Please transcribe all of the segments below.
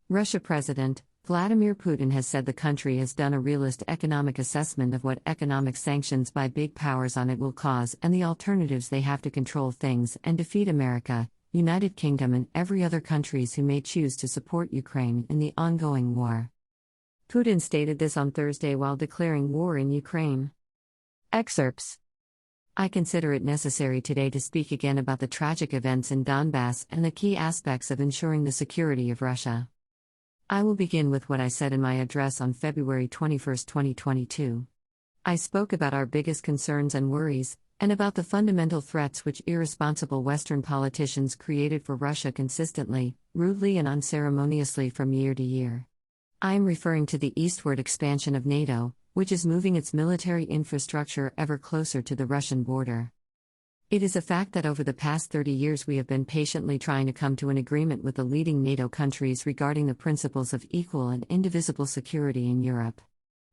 Russia President Vladimir Putin has said the country has done a realist economic assessment of what economic sanctions by big powers on it will cause and the alternatives they have to control things and defeat America, United Kingdom and every other countries who may choose to support Ukraine in the ongoing war. Putin stated this on Thursday while declaring war in Ukraine. Excerpts. I consider it necessary today to speak again about the tragic events in Donbass and the key aspects of ensuring the security of Russia. I will begin with what I said in my address on February 21, 2022. I spoke about our biggest concerns and worries, and about the fundamental threats which irresponsible Western politicians created for Russia consistently, rudely and unceremoniously from year to year. I am referring to the eastward expansion of NATO, which is moving its military infrastructure ever closer to the Russian border. It is a fact that over the past 30 years we have been patiently trying to come to an agreement with the leading NATO countries regarding the principles of equal and indivisible security in Europe.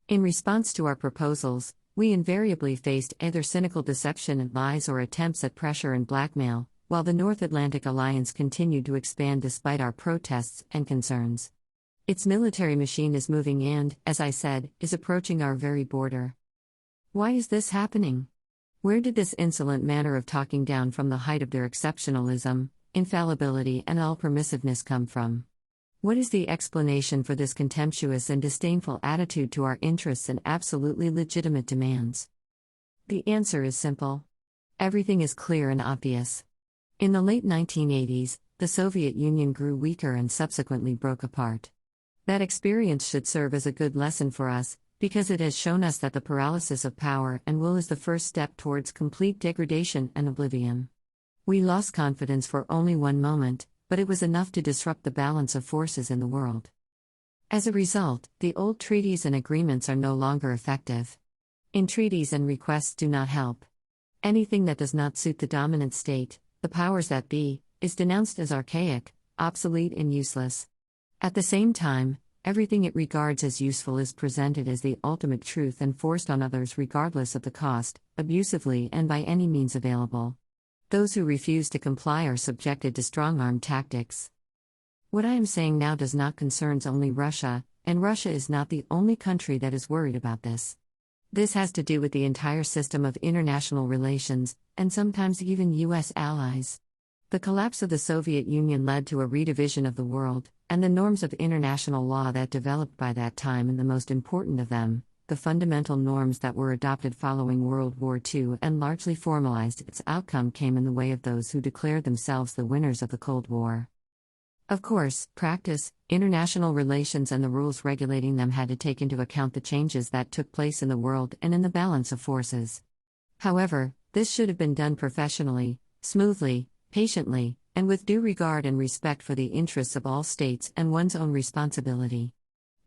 In response to our proposals, we invariably faced either cynical deception and lies or attempts at pressure and blackmail, while the North Atlantic Alliance continued to expand despite our protests and concerns. Its military machine is moving and, as I said, is approaching our very border. Why is this happening? Where did this insolent manner of talking down from the height of their exceptionalism, infallibility and all-permissiveness come from? What is the explanation for this contemptuous and disdainful attitude to our interests and absolutely legitimate demands? The answer is simple. Everything is clear and obvious. In the late 1980s, the Soviet Union grew weaker and subsequently broke apart. That experience should serve as a good lesson for us, because it has shown us that the paralysis of power and will is the first step towards complete degradation and oblivion. We lost confidence for only one moment, but it was enough to disrupt the balance of forces in the world. As a result, the old treaties and agreements are no longer effective. Entreaties and requests do not help. Anything that does not suit the dominant state, the powers that be, is denounced as archaic, obsolete and useless. At the same time, everything it regards as useful is presented as the ultimate truth and forced on others regardless of the cost, abusively and by any means available. Those who refuse to comply are subjected to strong-arm tactics. What I am saying now does not concern only Russia, and Russia is not the only country that is worried about this. This has to do with the entire system of international relations, and sometimes even U.S. allies. The collapse of the Soviet Union led to a redivision of the world, and the norms of international law that developed by that time, and the most important of them, the fundamental norms that were adopted following World War II and largely formalized its outcome, came in the way of those who declared themselves the winners of the Cold War. Of course, practice, international relations and the rules regulating them had to take into account the changes that took place in the world and in the balance of forces. However, this should have been done professionally, smoothly, patiently, and with due regard and respect for the interests of all states and one's own responsibility.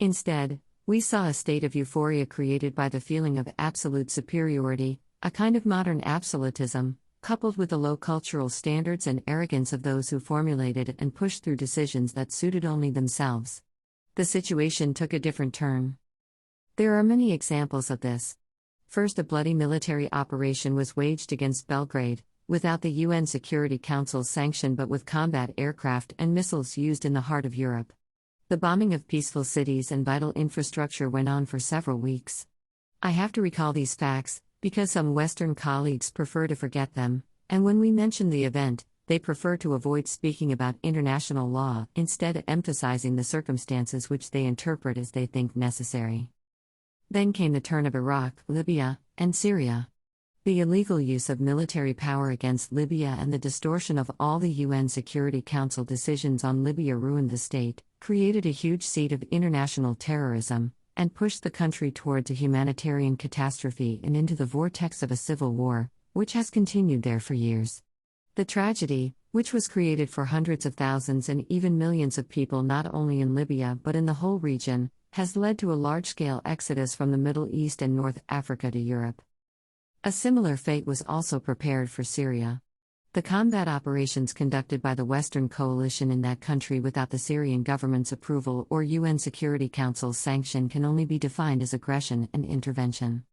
Instead, we saw a state of euphoria created by the feeling of absolute superiority, a kind of modern absolutism, coupled with the low cultural standards and arrogance of those who formulated and pushed through decisions that suited only themselves. The situation took a different turn. There are many examples of this. First, a bloody military operation was waged against Belgrade, without the UN Security Council's sanction but with combat aircraft and missiles used in the heart of Europe. The bombing of peaceful cities and vital infrastructure went on for several weeks. I have to recall these facts, because some Western colleagues prefer to forget them, and when we mention the event, they prefer to avoid speaking about international law, instead emphasizing the circumstances which they interpret as they think necessary. Then came the turn of Iraq, Libya, and Syria. The illegal use of military power against Libya and the distortion of all the UN Security Council decisions on Libya ruined the state, created a huge seed of international terrorism, and pushed the country towards a humanitarian catastrophe and into the vortex of a civil war, which has continued there for years. The tragedy, which was created for hundreds of thousands and even millions of people not only in Libya but in the whole region, has led to a large-scale exodus from the Middle East and North Africa to Europe. A similar fate was also prepared for Syria. The combat operations conducted by the Western coalition in that country without the Syrian government's approval or UN Security Council's sanction can only be defined as aggression and intervention.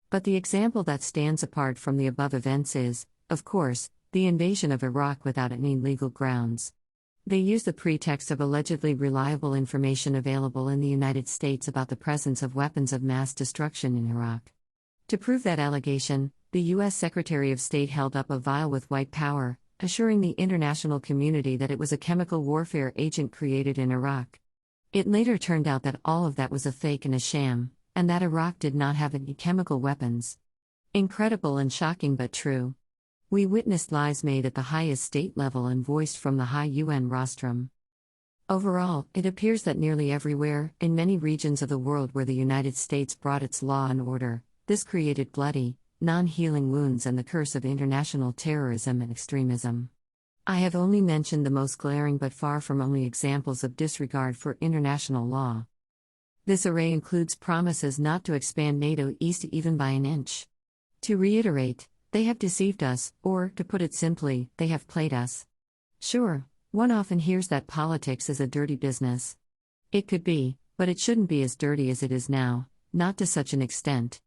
But the example that stands apart from the above events is, of course, the invasion of Iraq without any legal grounds. They use the pretext of allegedly reliable information available in the United States about the presence of weapons of mass destruction in Iraq. To prove that allegation, the U.S. Secretary of State held up a vial with white powder, assuring the international community that it was a chemical warfare agent created in Iraq. It later turned out that all of that was a fake and a sham, and that Iraq did not have any chemical weapons. Incredible and shocking but true. We witnessed lies made at the highest state level and voiced from the high UN rostrum. Overall, it appears that nearly everywhere, in many regions of the world where the United States brought its law and order, this created bloody, non-healing wounds and the curse of international terrorism and extremism. I have only mentioned the most glaring but far from only examples of disregard for international law. This array includes promises not to expand NATO east even by an inch. To reiterate, they have deceived us, or, to put it simply, they have played us. Sure, one often hears that politics is a dirty business. It could be, but it shouldn't be as dirty as it is now, not to such an extent.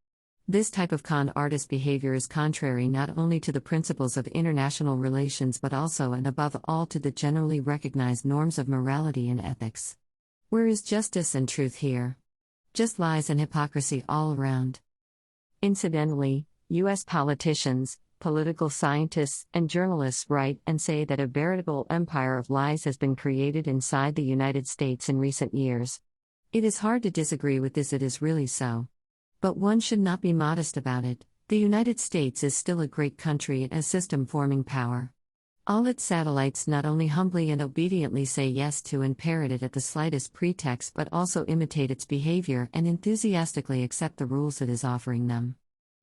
This type of con artist behavior is contrary not only to the principles of international relations but also and above all to the generally recognized norms of morality and ethics. Where is justice and truth here? Just lies and hypocrisy all around. Incidentally, U.S. politicians, political scientists, and journalists write and say that a veritable empire of lies has been created inside the United States in recent years. It is hard to disagree with this, it is really so. But one should not be modest about it. The United States is still a great country and a system-forming power. All its satellites not only humbly and obediently say yes to and parrot it at the slightest pretext but also imitate its behavior and enthusiastically accept the rules it is offering them.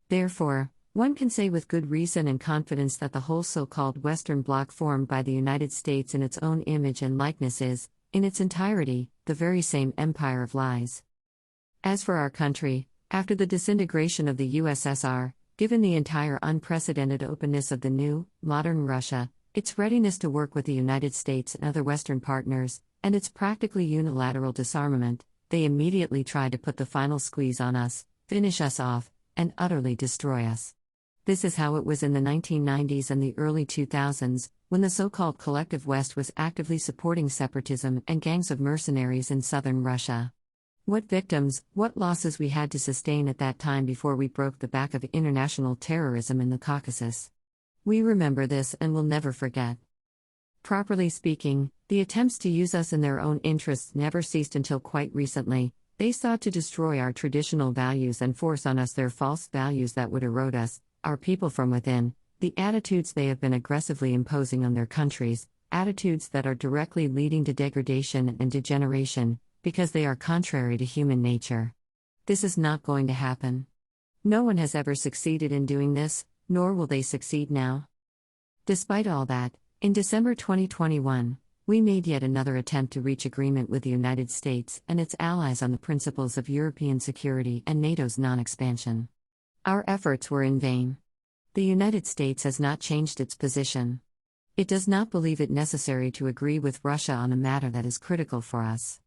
Therefore, one can say with good reason and confidence that the whole so-called Western Bloc formed by the United States in its own image and likeness is, in its entirety, the very same empire of lies. As for our country, after the disintegration of the USSR, given the entire unprecedented openness of the new, modern Russia, its readiness to work with the United States and other Western partners, and its practically unilateral disarmament, they immediately tried to put the final squeeze on us, finish us off, and utterly destroy us. This is how it was in the 1990s and the early 2000s, when the so-called collective West was actively supporting separatism and gangs of mercenaries in southern Russia. What victims, what losses we had to sustain at that time before we broke the back of international terrorism in the Caucasus. We remember this and will never forget. Properly speaking, the attempts to use us in their own interests never ceased until quite recently. They sought to destroy our traditional values and force on us their false values that would erode us, our people from within, the attitudes they have been aggressively imposing on their countries, attitudes that are directly leading to degradation and degeneration, because they are contrary to human nature. This is not going to happen. No one has ever succeeded in doing this, nor will they succeed now. Despite all that, in December 2021, we made yet another attempt to reach agreement with the United States and its allies on the principles of European security and NATO's non-expansion. Our efforts were in vain. The United States has not changed its position. It does not believe it necessary to agree with Russia on a matter that is critical for us.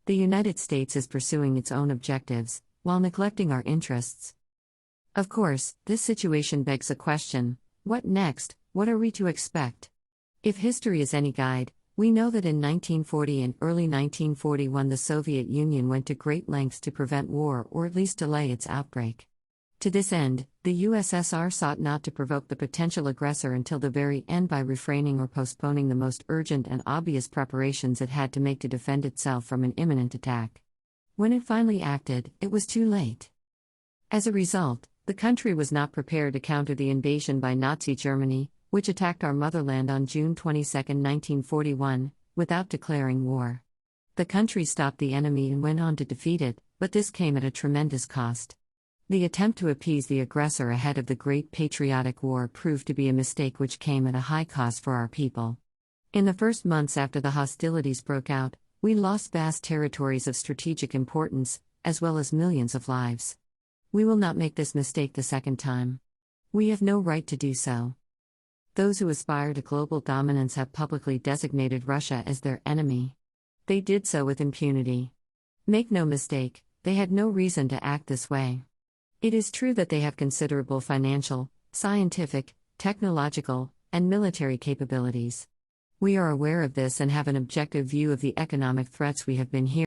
The United States is pursuing its own objectives, while neglecting our interests. Of course, this situation begs a question: what next? What are we to expect? If history is any guide, we know that in 1940 and early 1941 the Soviet Union went to great lengths to prevent war or at least delay its outbreak. To this end, the USSR sought not to provoke the potential aggressor until the very end by refraining or postponing the most urgent and obvious preparations it had to make to defend itself from an imminent attack. When it finally acted, it was too late. As a result, the country was not prepared to counter the invasion by Nazi Germany, which attacked our motherland on June 22, 1941, without declaring war. The country stopped the enemy and went on to defeat it, but this came at a tremendous cost. The attempt to appease the aggressor ahead of the Great Patriotic War proved to be a mistake which came at a high cost for our people. In the first months after the hostilities broke out, we lost vast territories of strategic importance, as well as millions of lives. We will not make this mistake the second time. We have no right to do so. Those who aspire to global dominance have publicly designated Russia as their enemy. They did so with impunity. Make no mistake, they had no reason to act this way. It is true that they have considerable financial, scientific, technological, and military capabilities. We are aware of this and have an objective view of the economic threats we have been hearing.